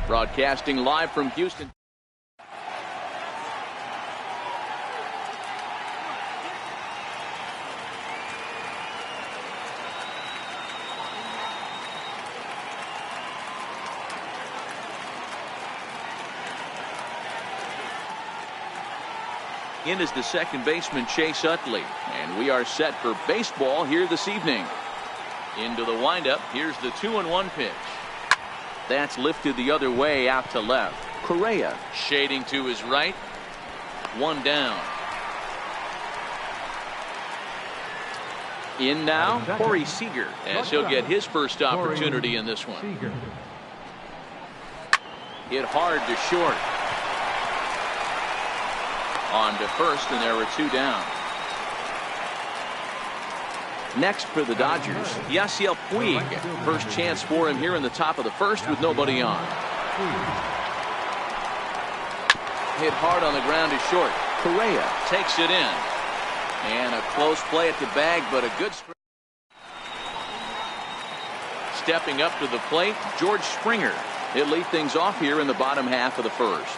Broadcasting live from Houston. In is the second baseman, Chase Utley. And we are set for baseball here this evening. Into the windup. Here's the 2-1 pitch. That's lifted the other way out to left. Correa shading to his right. One down. In now, Corey Seager, as he'll get his first opportunity in this one. Hit hard to short. On to first, and there were two down. Next for the Dodgers, Yasiel Puig. First chance for him here in the top of the first with nobody on. Hit hard on the ground to short. Correa takes it in. And a close play at the bag, but a good strike. Stepping up to the plate, George Springer. He'll lead things off here in the bottom half of the first.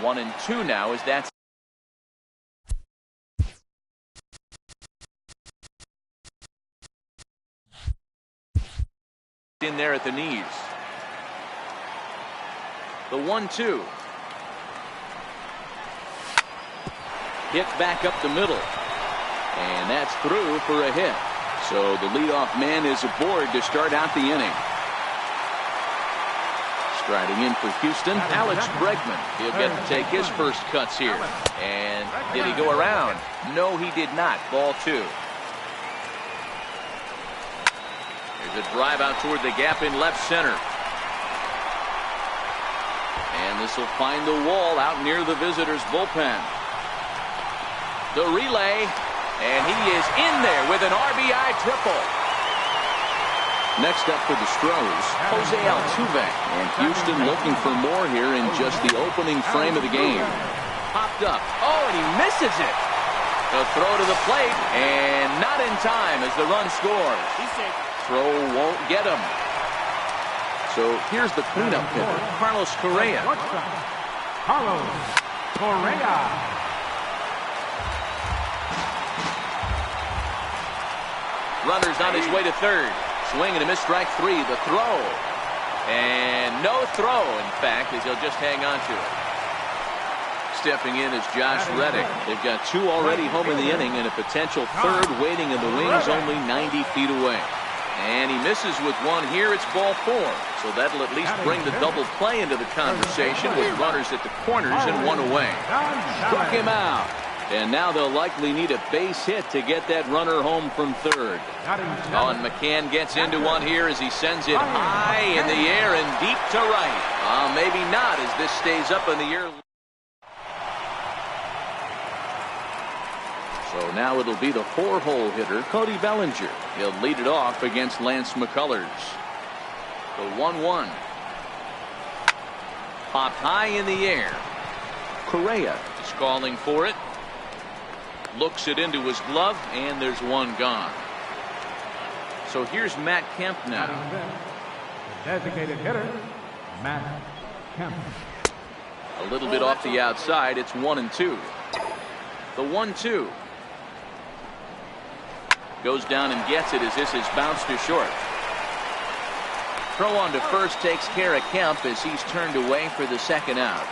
1-2 now as that's in there at the knees. The 1-2. Hit back up the middle. And that's through for a hit. So the leadoff man is aboard to start out the inning. Striding in for Houston, Alex Bregman. He'll get to take his first cuts here. And did he go around? No, he did not. Ball two. There's a drive out toward the gap in left center. And this will find the wall out near the visitors' bullpen. The relay, and he is in there with an RBI triple. Next up for the Stros, Jose Altuve. And Houston looking for more here in just the opening frame of the game. Popped up. Oh, and he misses it. The throw to the plate, and not in time as the run scores. Throw won't get him. So here's the cleanup hitter, Carlos Correa. Carlos Correa. Runner's on his way to third. Swing and a miss, strike three. The throw. And no throw, in fact, as he'll just hang on to it. Stepping in is Josh Reddick. They've got two already home in the inning and a potential third waiting in the wings only 90 feet away. And he misses with one here. It's ball four. So that'll at least bring the double play into the conversation with runners at the corners and one away. Struck him out. And now they'll likely need a base hit to get that runner home from third. And McCann gets into one here as he sends it high in the air and deep to right. Maybe not as this stays up in the air. So now it'll be the four-hole hitter, Cody Bellinger. He'll lead it off against Lance McCullers. The 1-1. Popped high in the air. Correa is calling for it. Looks it into his glove, and there's one gone. So here's Matt Kemp now. The designated hitter, Matt Kemp. A little bit off the outside. It's 1-2. The 1-2. Goes down and gets it as this is bounced to short. Throw on to first takes care of Kemp as he's turned away for the second out.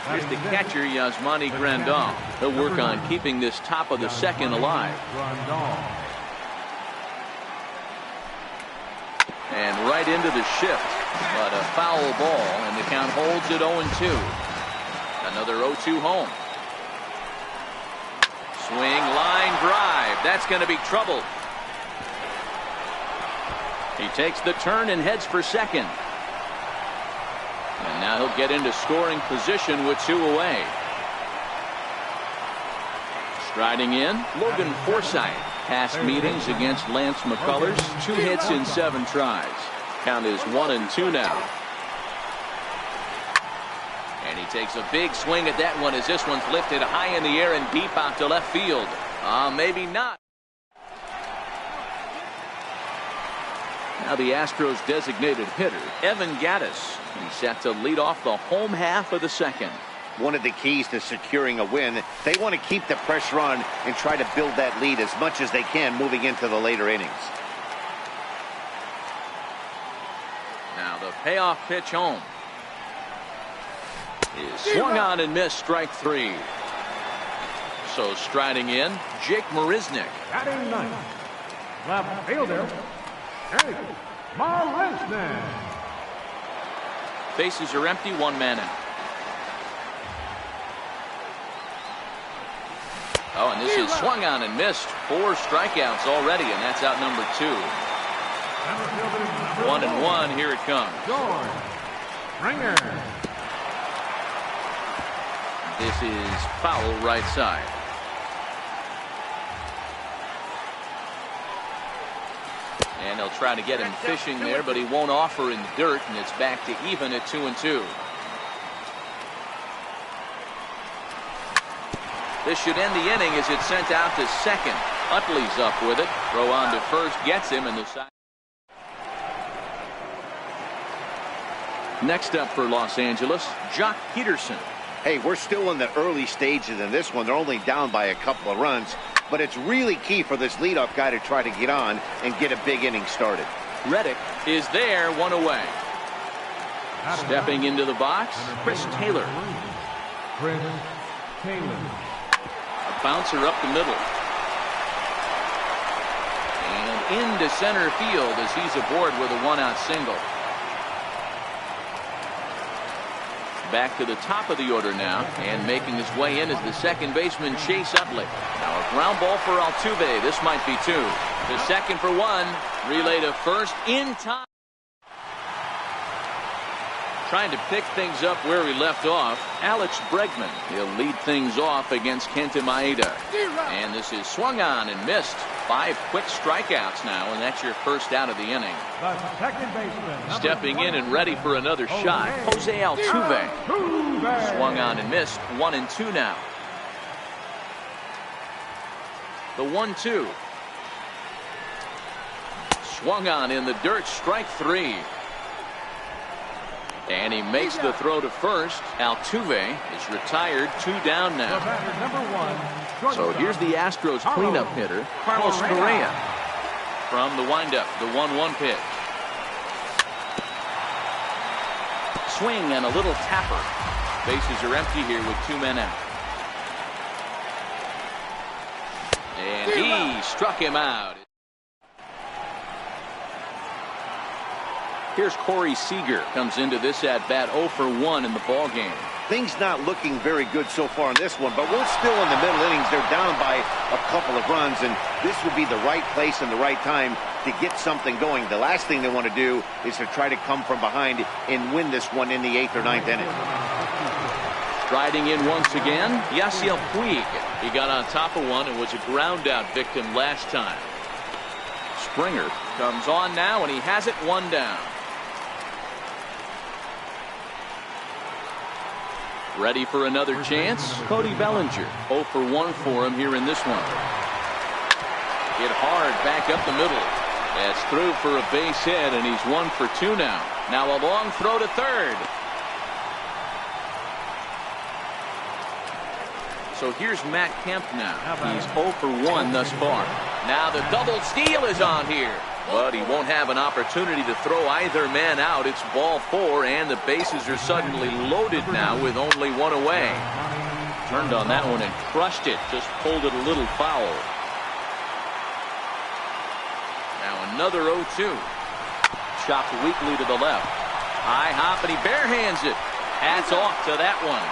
Here's the catcher, Yasmani Grandal. He'll work on keeping this top of the second alive. And right into the shift. But a foul ball, and the count holds at 0-2. Another 0-2 home. Swing, line drive. That's going to be trouble. He takes the turn and heads for second. And now he'll get into scoring position with two away. Striding in, Logan Forsythe. Past meetings against Lance McCullers, 2 hits in 7 tries. Count is 1-2 now. And he takes a big swing at that one as this one's lifted high in the air and deep out to left field. Maybe not. Now the Astros designated hitter, Evan Gattis. He's set to lead off the home half of the second. One of the keys to securing a win, they want to keep the pressure on and try to build that lead as much as they can moving into the later innings. Now the payoff pitch home is swung on and missed, strike three. So striding in, Jake Marisnick. Batting ninth, left fielder, Jake Marisnick. Bases are empty, one man out. Oh, and this is swung on and missed. 4 strikeouts already, and that's out number 2. 1-1, here it comes. George Springer. This is foul right side. And they'll try to get him fishing there, but he won't offer in the dirt, and it's back to even at 2-2. This should end the inning as it's sent out to second. Utley's up with it. Throw on to first gets him in the side. Next up for Los Angeles, Jock Peterson. Hey, we're still in the early stages in this one. They're only down by a couple of runs, but it's really key for this leadoff guy to try to get on and get a big inning started. Reddick is there, 1 away. Stepping into the box, Chris Taylor. Chris Taylor. A bouncer up the middle. And into center field as he's aboard with a 1-out single. Back to the top of the order now, and making his way in is the second baseman Chase Utley. Now a ground ball for Altuve. This might be 2. The second for 1. Relay to first in time. Trying to pick things up where he left off, Alex Bregman. He'll lead things off against Kenta Maeda. And this is swung on and missed. 5 quick strikeouts now, and that's your first out of the inning. The second baseman. Stepping in and ready for another shot, Jose Altuve. Swung on and missed. 1-2 now. The 1-2. Swung on in the dirt, strike 3. And he makes the throw to first. Altuve is retired, 2 down now. So here's the Astros cleanup hitter, Carlos Correa. From the windup, the 1-1 pitch. Swing and a little tapper. Bases are empty here with 2 men out. And he struck him out. Here's Corey Seager. Comes into this at-bat 0 for 1 in the ball game. Things not looking very good so far in this one, but we're still in the middle innings. They're down by a couple of runs, and this would be the right place and the right time to get something going. The last thing they want to do is to try to come from behind and win this one in the 8th or 9th inning. Striding in once again, Yasiel Puig. He got on top of one and was a ground-out victim last time. Springer comes on now, and he has it 1 down. Ready for another chance, Cody Bellinger. 0 for 1 for him here in this one. Hit hard back up the middle. That's through for a base hit, and he's 1 for 2 now. Now a long throw to third. So here's Matt Kemp now. He's 0 for 1 thus far. Now the double steal is on here. But he won't have an opportunity to throw either man out. It's ball 4, and the bases are suddenly loaded now with only 1 away. Turned on that one and crushed it. Just pulled it a little foul. Now another 0-2. Chopped weakly to the left. High hop, and he barehands it. Hats off to that one.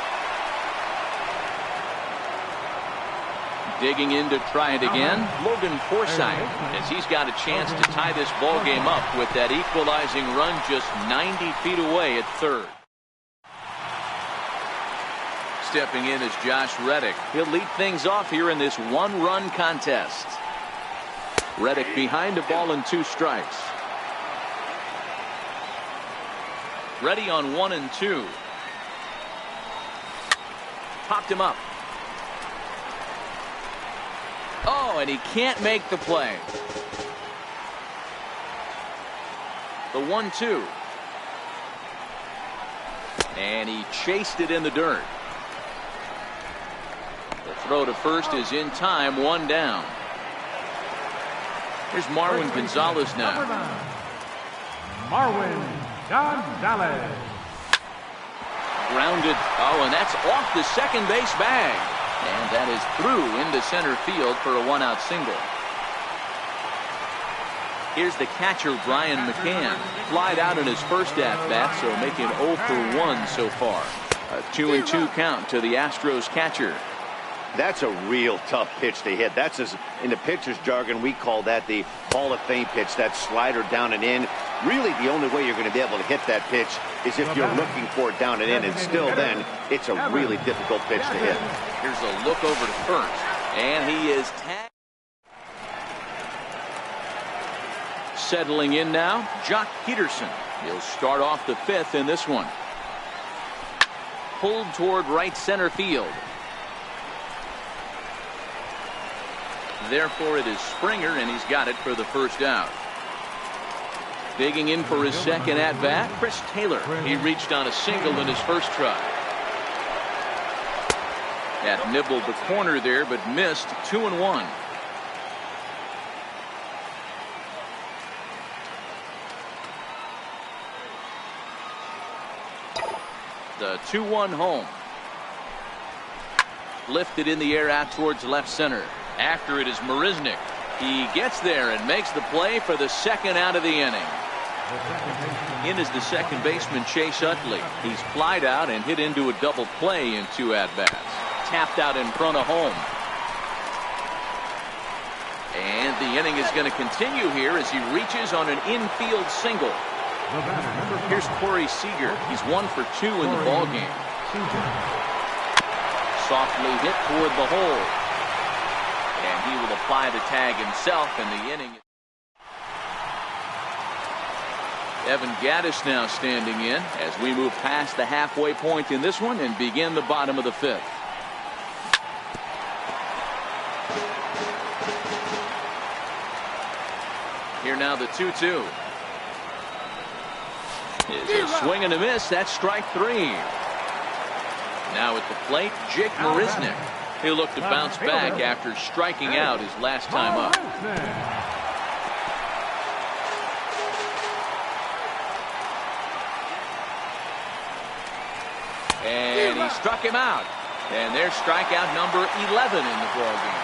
Digging in to try it again, Logan Forsythe, as he's got a chance to tie this ball game up with that equalizing run just 90 feet away at third. Stepping in is Josh Reddick. He'll lead things off here in this 1-run contest. Reddick behind a ball and 2 strikes. Ready on 1 and 2. Popped him up. Oh, and he can't make the play. The 1-2. And he chased it in the dirt. The throw to first is in time, 1 down. Here's Marwin Gonzalez now. Marwin Gonzalez. Grounded. Oh, and that's off the second base bag. And that is through into center field for a 1-out single. Here's the catcher, Brian McCann. Flied out in his first at-bat, so making 0 for 1 so far. A 2-2 count to the Astros catcher. That's a real tough pitch to hit. That's, in the pitcher's jargon, we call that the Hall of Fame pitch, that slider down and in. Really, the only way you're going to be able to hit that pitch is if you're looking for it down and in, and still then, it's a really difficult pitch to hit. Here's a look over to first, and he is tagged. Settling in now, Jock Peterson. He'll start off the 5th in this one. Pulled toward right center field. Therefore, it is Springer, and he's got it for the first out. Digging in for his second at-bat, Chris Taylor. He reached on a single in his first try. That nibbled the corner there, but missed. 2-1. The 2-1 home. Lifted in the air out towards left center. After it is Marisnick. He gets there and makes the play for the second out of the inning. In is the second baseman, Chase Utley. He's flied out and hit into a double play in 2 at-bats. Tapped out in front of home. And the inning is going to continue here as he reaches on an infield single. Here's Corey Seager. He's 1 for 2 in the ballgame. Softly hit toward the hole. And he will apply the tag himself in the inning. Evan Gattis now standing in as we move past the halfway point in this one and begin the bottom of the 5th. Here now the 2-2. Is a swing and a miss. That's strike 3. Now at the plate, Jake Marisnick. He'll look to bounce back after striking out his last time up. And he struck him out. And there's strikeout number 11 in the ballgame.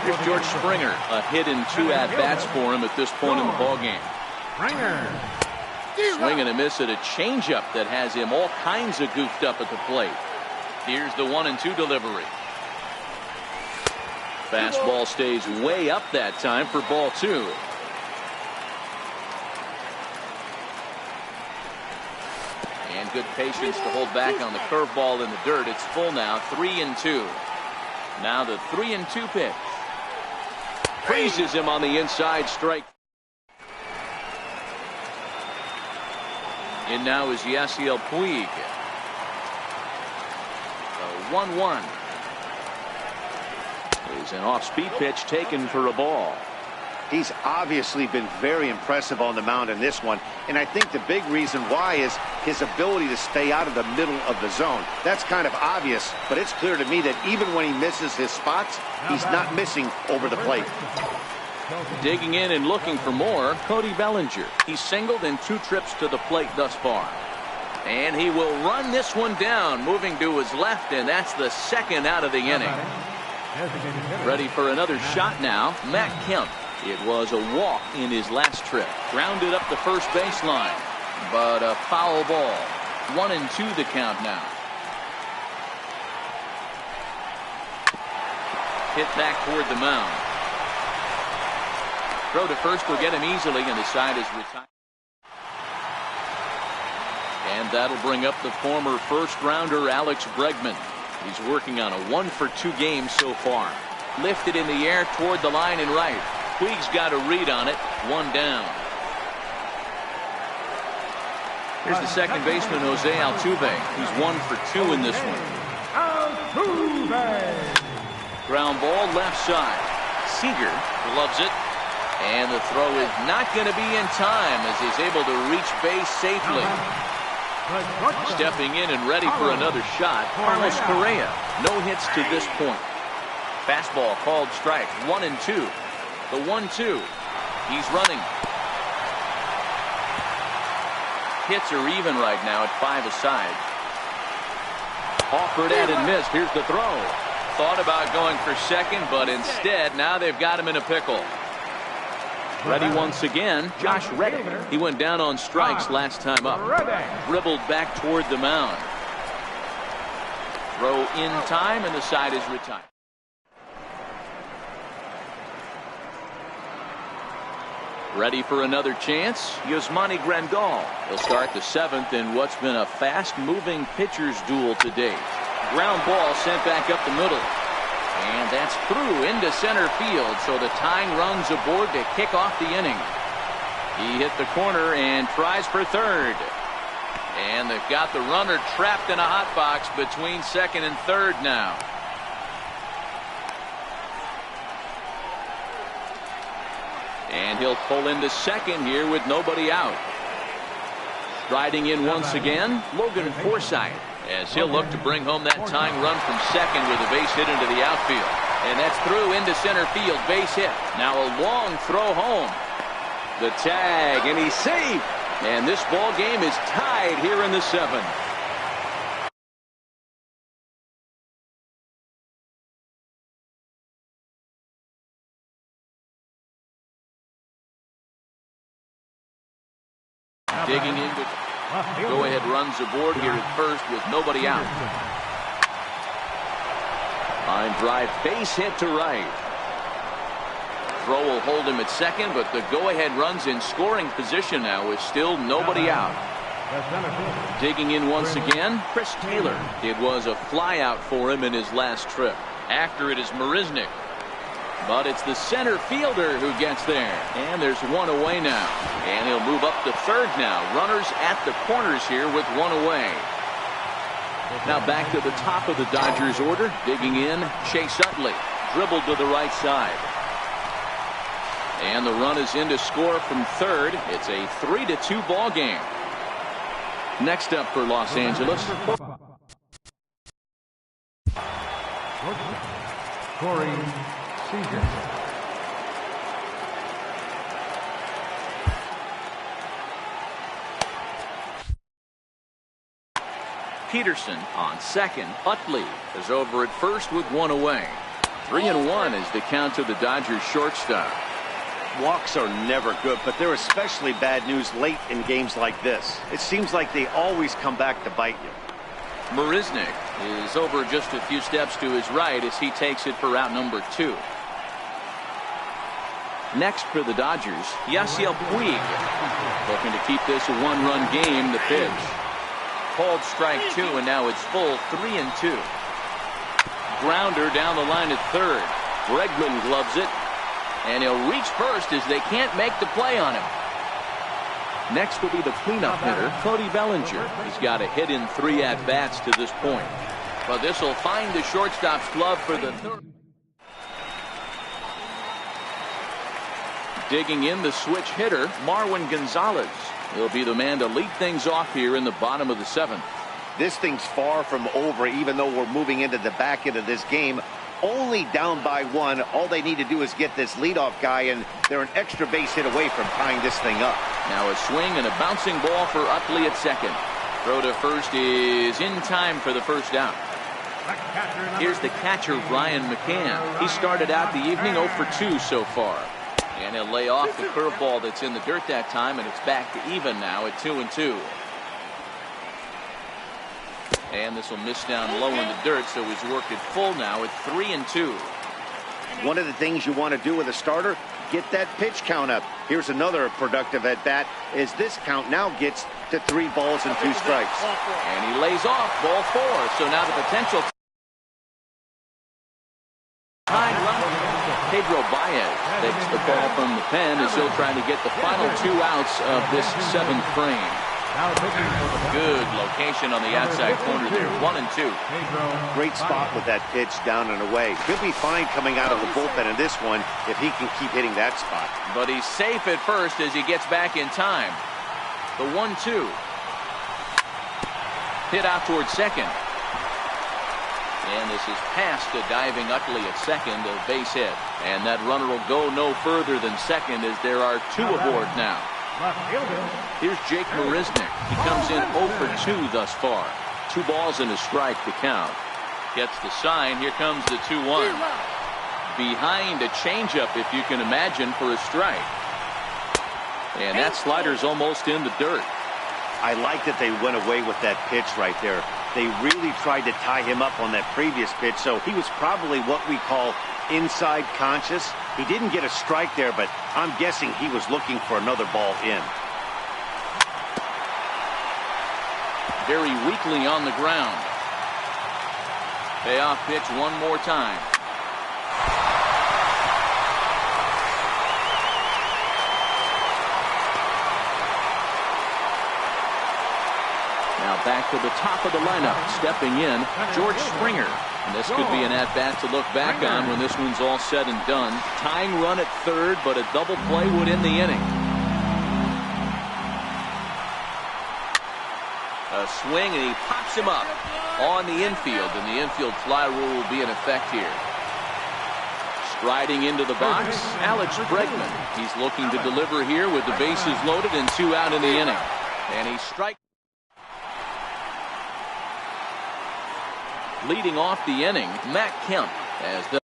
Here's George Springer. A hit in 2 at-bats for him at this point in the ballgame. Swing and a miss at a changeup that has him all kinds of goofed up at the plate. Here's the 1-2 delivery. Fastball stays way up that time for ball 2. And good patience to hold back on the curveball in the dirt. It's full now, 3-2. Now the 3-2 pitch. Freezes him on the inside, strike. And now is Yasiel Puig. 1-1 is an off-speed pitch taken for a ball. He's obviously been very impressive on the mound in this one, and I think the big reason why is his ability to stay out of the middle of the zone. That's kind of obvious, but it's clear to me that even when he misses his spots, he's not missing over the plate. Digging in and looking for more, Cody Bellinger. He's singled in 2 trips to the plate thus far. And he will run this one down, moving to his left, and that's the second out of the inning. Ready for another shot now, Matt Kemp. It was a walk in his last trip. Grounded up the first baseline, but a foul ball. 1-2 the count now. Hit back toward the mound. Throw to first will get him easily, and the side is retired. And that'll bring up the former first-rounder Alex Bregman. He's working on a 1 for 2 game so far. Lifted in the air toward the line and right. Puig's got a read on it. 1 down. Here's the second baseman, Jose Altuve. He's 1 for 2 in this one. Altuve. Ground ball left side. Seager loves it. And the throw is not going to be in time as he's able to reach base safely. Stepping in and ready for another shot, Carlos Correa. No hits to this point. Fastball called strike. 1-2. The 1-2. He's running. Hits are even right now at 5 aside. Offered at and missed. Here's the throw. Thought about going for second, but instead now they've got him in a pickle. Ready once again, Josh Reddick. He went down on strikes last time up. Dribbled back toward the mound. Throw in time, and the side is retired. Ready for another chance, Yasmani Grandal. He'll start the 7th in what's been a fast-moving pitcher's duel to date. Ground ball sent back up the middle. And that's through into center field, so the tying run's aboard to kick off the inning. He hit the corner and tries for third. And they've got the runner trapped in a hot box between second and third now. And he'll pull into second here with nobody out. Striding in once again, Logan Forsythe, as he'll look to bring home that tying run from second with a base hit into the outfield. And that's through into center field, base hit. Now a long throw home. The tag, and he's safe. And this ball game is tied here in the 7th. Digging in with go-ahead runs aboard here at first with nobody out. Line drive, base hit to right. Throw will hold him at second, but the go-ahead runs in scoring position now with still nobody out. Digging in once again, Chris Taylor. It was a flyout for him in his last trip. After it is Marisnik. But it's the center fielder who gets there. And there's one away now. And he'll move up to third now. Runners at the corners here with one away. Now back to the top of the Dodgers order. Digging in, Chase Utley. Dribbled to the right side. And the run is in to score from third. It's a 3-2 ball game. Next up for Los Angeles. Corey Seager. Peterson on second. Utley is over at first with one away. 3-1 is the count to the Dodgers shortstop. Walks are never good, but they're especially bad news late in games like this. It seems like they always come back to bite you. Marisnik is over just a few steps to his right as he takes it for route number 2. Next for the Dodgers, Yasiel Puig. Looking to keep this a one-run game. The pitch. Called strike 2, and now it's full 3-2. Grounder down the line at third. Bregman gloves it. And he'll reach first as they can't make the play on him. Next will be the cleanup hitter, Cody Bellinger. He's got a hit in 3 at-bats to this point. But this will find the shortstop's glove for the third. Digging in, the switch hitter, Marwin Gonzalez. He'll be the man to lead things off here in the bottom of the 7th. This thing's far from over, even though we're moving into the back end of this game. Only down by 1. All they need to do is get this leadoff guy, and they're an extra base hit away from tying this thing up. Now a swing and a bouncing ball for Utley at second. Throw to first is in time for the first out. Here's the catcher, Ryan McCann. He started out the evening 0 for 2 so far. And he'll lay off the curveball that's in the dirt that time, and it's back to even now at 2-2. And this will miss down low in the dirt, so he's worked it full now at 3-2. One of the things you want to do with a starter, get that pitch count up. Here's another productive at-bat as this count now gets to 3 balls and 2 strikes. And he lays off ball 4, so now the potential tying run. Pedro Baez takes the ball from the pen as he'll try to get the final 2 outs of this 7th frame. Now taking for the ball. Good location on the outside corner there. 1-2. Pedro. Great spot with that pitch down and away. He'll be fine coming out of the bullpen in this one if he can keep hitting that spot. But he's safe at first as he gets back in time. The 1-2. Hit out towards second. And this is past a diving Utley at second, a base hit. And that runner will go no further than second as there are two aboard now. Left fielder. Here's Jake Marisnick. He comes in 0 for 2 thus far. 2 balls and a strike to count. Gets the sign. Here comes the 2-1. Behind a changeup, if you can imagine, for a strike. And that slider's almost in the dirt. I like that they went away with that pitch right there. They really tried to tie him up on that previous pitch, so he was probably what we call inside conscious. He didn't get a strike there, but I'm guessing he was looking for another ball in. Very weakly on the ground. Payoff pitch one more time. Now back to the top of the lineup. Stepping in, George Springer. And this could be an at-bat to look back on when this one's all said and done. Tying run at third, but a double play would end the inning. A swing, and he pops him up on the infield, and the infield fly rule will be in effect here. Striding into the box, Alex Bregman. He's looking to deliver here with the bases loaded and 2 out in the inning. And he strikes. Leading off the inning, Matt Kemp as the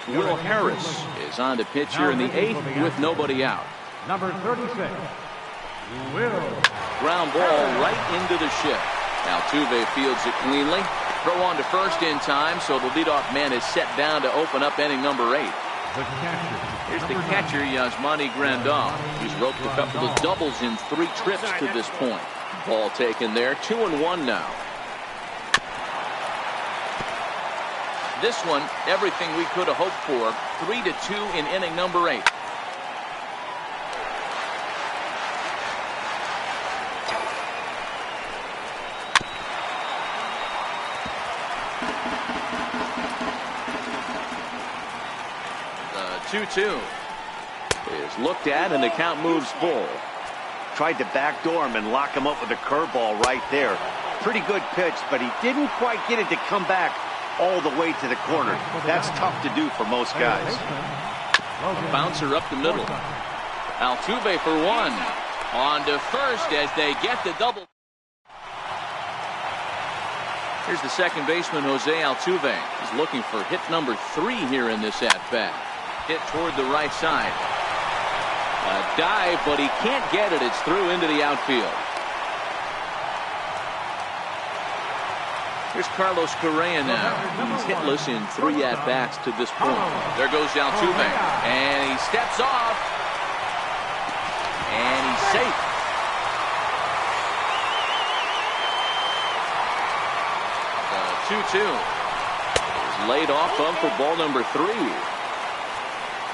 Will Harris is on to pitch here in the 8th with nobody out. Number 36. Will. Ground ball right into the shift. Altuve fields it cleanly. Throw on to first in time, so the leadoff man is set down to open up inning number 8. The catcher. Here's the catcher, Yasmani Grandal. He's roped a couple of doubles in 3 trips to this point. Ball taken there, 2-1 now. This one, everything we could have hoped for. 3-2 in inning number 8. The 2-2 is looked at, and the count moves full. Tried to backdoor him and lock him up with a curveball right there. Pretty good pitch, but he didn't quite get it to come back all the way to the corner. That's tough to do for most guys. Bouncer up the middle. Altuve for 1. On to first as they get the double. Here's the second baseman, Jose Altuve. He's looking for hit number 3 here in this at-bat. Hit toward the right side. A dive, but he can't get it. It's through into the outfield. Here's Carlos Correa now. He's hitless in 3 at-bats to this point. There goes Altuve. And he steps off. And he's safe. The 2-2 is laid off of for ball number 3.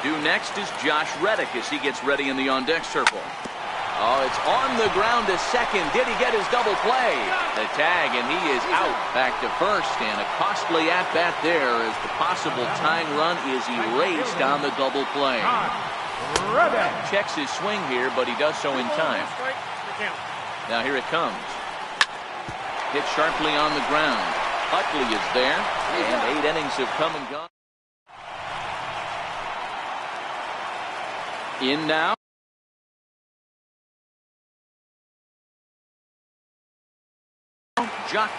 Due next is Josh Reddick as he gets ready in the on-deck circle. Oh, it's on the ground to second. Did he get his double play? The tag, and he is out. Back to first, and a costly at-bat there as the possible tying run is erased on the double play. Checks his swing here, but he does so in time. Now here it comes. Hit sharply on the ground. Utley is there, and 8 innings have come and gone. In now. Jock.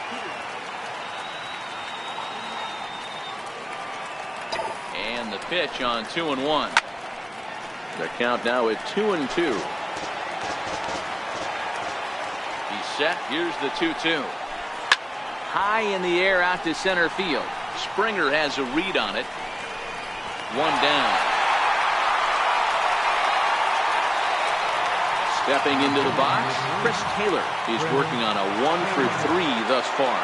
And the pitch on 2-1. The count now at 2-2. He's set. Here's the 2-2. High in the air out to center field. Springer has a read on it. 1 down. Stepping into the box, Chris Taylor is working on a 1 for 3 thus far.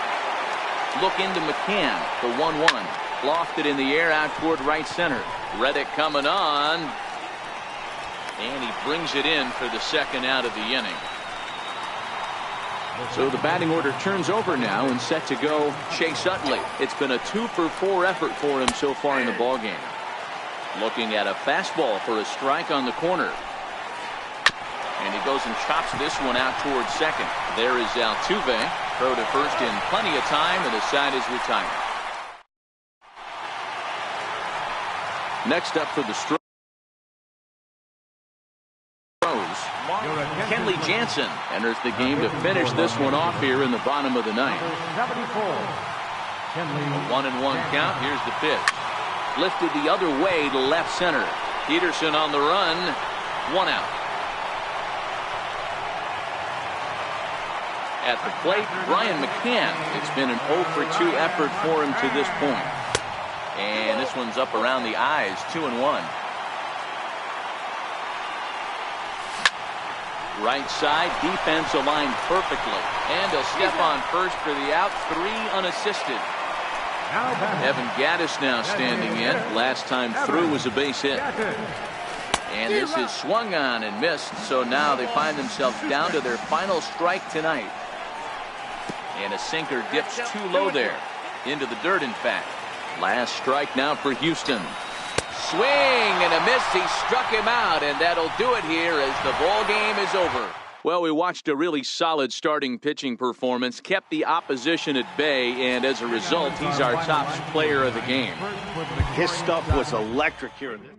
Look into McCann, the 1-1. Lofted in the air out toward right center. Reddick coming on. And he brings it in for the second out of the inning. So the batting order turns over now and set to go Chase Utley. It's been a 2-for-4 effort for him so far in the ballgame. Looking at a fastball for a strike on the corner. And he goes and chops this one out towards second. There is Altuve. Throw to first in plenty of time, and the side is retired. Next up for the Stros, Kenley Jansen enters the game to finish this one off here in the bottom of the ninth. 1-1 count. Here's the pitch. Lifted the other way to left center. Peterson on the run. 1 out. At the plate, Brian McCann. It's been an 0-for-2 effort for him to this point. And this one's up around the eyes. 2-1. Right side, defense aligned perfectly. And he'll step on first for the out. 3 unassisted. Evan Gattis now standing in. Last time through was a base hit. And this is swung on and missed. So now they find themselves down to their final strike tonight. And a sinker dips too low there. Into the dirt, in fact. Last strike now for Houston. Swing and a miss. He struck him out, and that'll do it here as the ball game is over. Well, we watched a really solid starting pitching performance, kept the opposition at bay, and as a result, he's our top player of the game. His stuff was electric here in this.